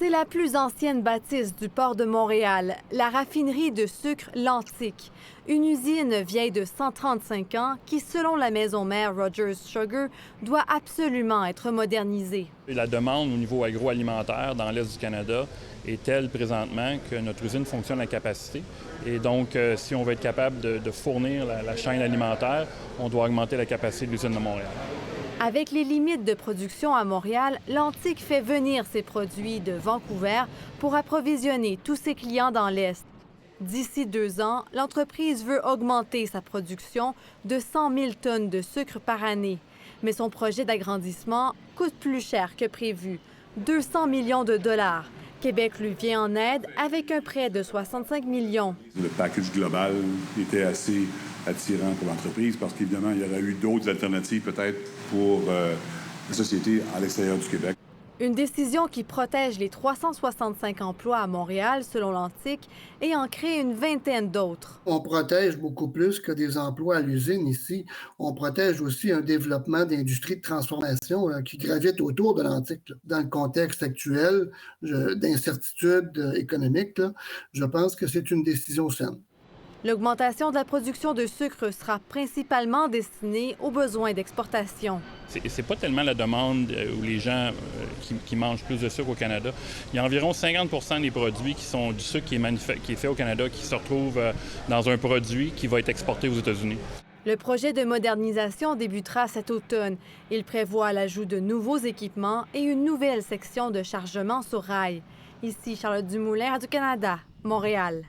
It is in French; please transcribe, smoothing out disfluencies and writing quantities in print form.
C'est la plus ancienne bâtisse du port de Montréal, la raffinerie de sucre Lantic. Une usine vieille de 135 ans qui, selon la maison mère Rogers Sugar, doit absolument être modernisée. La demande au niveau agroalimentaire dans l'Est du Canada est telle présentement que notre usine fonctionne à capacité. Et donc, si on veut être capable de fournir la chaîne alimentaire, on doit augmenter la capacité de l'usine de Montréal. Avec les limites de production à Montréal, Lantic fait venir ses produits de Vancouver pour approvisionner tous ses clients dans l'Est. D'ici 2 ans, l'entreprise veut augmenter sa production de 100 000 tonnes de sucre par année. Mais son projet d'agrandissement coûte plus cher que prévu, 200 millions de dollars. Québec lui vient en aide avec un prêt de 65 millions. Le package global était assez attirant pour l'entreprise parce qu'évidemment, il y aurait eu d'autres alternatives peut-être pour la société à l'extérieur du Québec. Une décision qui protège les 365 emplois à Montréal, selon Lantic, et en crée une vingtaine d'autres. On protège beaucoup plus que des emplois à l'usine ici. On protège aussi un développement d'industries de transformation qui gravitent autour de Lantic. Dans le contexte actuel d'incertitude économique, je pense que c'est une décision saine. L'augmentation de la production de sucre sera principalement destinée aux besoins d'exportation. C'est pas tellement la demande où les gens qui mangent plus de sucre au Canada. Il y a environ 50 des produits qui sont du sucre qui est fait au Canada qui se retrouvent dans un produit qui va être exporté aux États-Unis. Le projet de modernisation débutera cet automne. Il prévoit l'ajout de nouveaux équipements et une nouvelle section de chargement sur rail. Ici, Charlotte Dumoulin, Radio-Canada, Montréal.